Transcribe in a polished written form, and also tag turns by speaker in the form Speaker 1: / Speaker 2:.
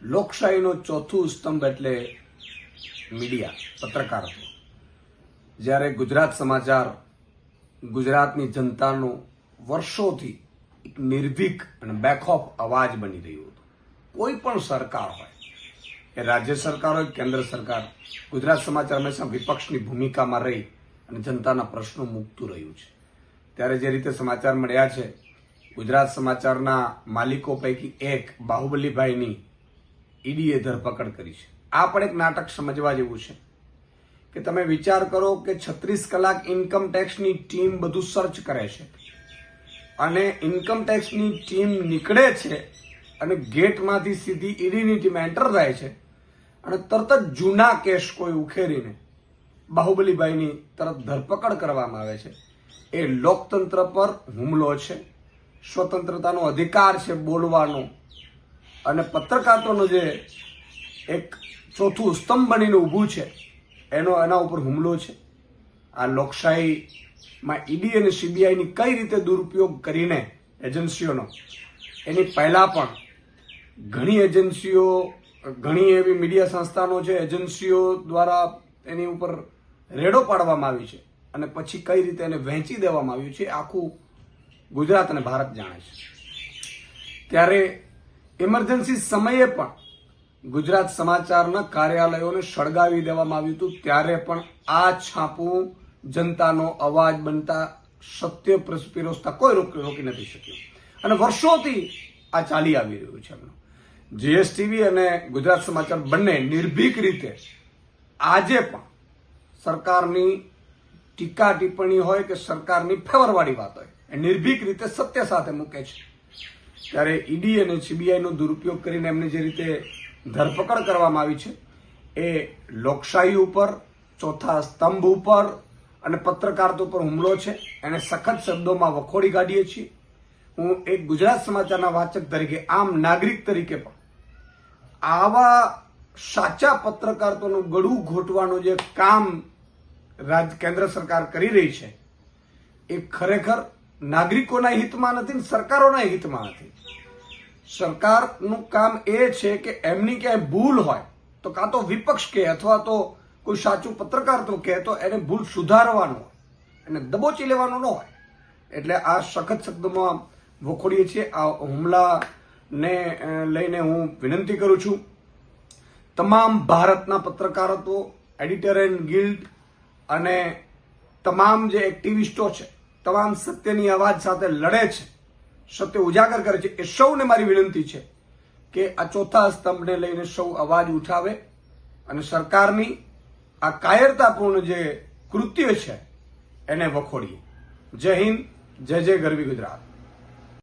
Speaker 1: લોકશાહીનો ચોથું સ્તંભ એટલે મીડિયા, પત્રકારત્વ. જ્યારે ગુજરાત સમાચાર ગુજરાતની જનતાનો વર્ષોથી એક નિર્ભીક અને બેખોફ અવાજ બની રહ્યું હતું. કોઈ પણ સરકાર હોય, એ રાજ્ય સરકાર હોય કેન્દ્ર સરકાર, ગુજરાત સમાચાર હંમેશા વિપક્ષની ભૂમિકામાં રહી અને જનતાના પ્રશ્નો મૂકતું રહ્યું છે. ત્યારે જે રીતે સમાચાર મળ્યા છે, ગુજરાત સમાચારના માલિકો પૈકી એક બાહુબલીભાઈની ઈડીએ ધરપકડ કરી છે. આ પણ એક નાટક સમજવા જેવું છે કે તમે વિચાર કરો કે 36 કલાક ઇન્કમ ટેક્સની ટીમ બધું સર્ચ કરે છે અને ઇન્કમ ટેક્સની ટીમ નીકળે છે અને ગેટમાંથી સીધી ઈડીની ટીમ એન્ટર થાય છે અને તરત જ જૂના કેસ કોઈ ઉખેરીને બાહુબલીભાઈની તરત ધરપકડ કરવામાં આવે છે. એ લોકતંત્ર પર હુમલો છે, સ્વતંત્રતાનો અધિકાર છે બોલવાનો, અને પત્રકારત્વનો જે એક ચોથું સ્તંભ બનીને ઊભું છે એના ઉપર હુમલો છે. આ લોકશાહીમાં ઈડી અને સીબીઆઈની કઈ રીતે દુરુપયોગ કરીને એજન્સીઓનો, એની પહેલા પણ ઘણી એજન્સીઓ, ઘણી એવી મીડિયા સંસ્થાનો છે, એજન્સીઓ દ્વારા એની ઉપર રેડો પાડવામાં આવી છે અને પછી કઈ રીતે એને વહેંચી દેવામાં આવ્યું છે આખું ગુજરાત અને ભારત જાણે છે. ત્યારે ઇમરજન્સી સમયે પણ ગુજરાત સમાચારના કાર્યાલયોને સળગાવી દેવામાં આવ્યું હતું. ત્યારે પણ આ છાપું જનતાનો અવાજ બનતા, સત્ય પીરસતા કોઈ રોકી નથી શક્યું અને વર્ષોથી આ ચાલી આવી રહ્યું છે. જીએસટીવી અને ગુજરાત સમાચાર બંને નિર્ભીક રીતે આજે પણ સરકારની ટીકા ટિપ્પણી હોય કે સરકારની ફેવરવાળી વાત હોય, એ નિર્ભીક રીતે સત્ય સાથે મૂકે છે. ત્યારે ઈડી અને સીબીઆઈનો દુરુપયોગ કરીને એમને જે રીતે ધરપકડ કરવામાં આવી છે, એ લોકશાહી ઉપર, ચોથા સ્તંભ ઉપર અને પત્રકારત્વ ઉપર હુમલો છે. એને સખત શબ્દોમાં વખોડી કાઢીએ છીએ. હું એક ગુજરાત સમાચારના વાચક તરીકે, આમ નાગરિક તરીકે પણ આવા સાચા પત્રકારત્વનું ગળું ઘોટવાનું જે કામ કેન્દ્ર સરકાર કરી રહી છે, એ ખરેખર નાગરિકોના હિતમાં નથી ને સરકારોના હિતમાં નથી. સરકારનું કામ એ છે કે એમની ક્યાંય ભૂલ હોય તો કાં તો વિપક્ષ કહે અથવા તો કોઈ સાચું પત્રકારત્વ કહે તો એને ભૂલ સુધારવાનું હોય, એને દબોચી લેવાનું ન હોય. એટલે આ સખત શબ્દોમાં વખોડીએ છીએ. આ હુમલાને લઈને હું વિનંતી કરું છું તમામ ભારતના પત્રકારત્વ, એડિટોરિયલ ગિલ્ડ અને તમામ જે એક્ટિવિસ્ટો છે, તમામ સત્યની અવાજ સાથે લડે છે, સત્ય ઉજાગર કરે છે, એ સૌને મારી વિનંતી છે કે આ ચોથા સ્તંભને લઈને સૌ અવાજ ઉઠાવે અને સરકારની આ કાયરતાપૂર્ણ જે કૃત્ય છે એને વખોડીએ. જય હિન્દ, જય જય ગરવી ગુજરાત.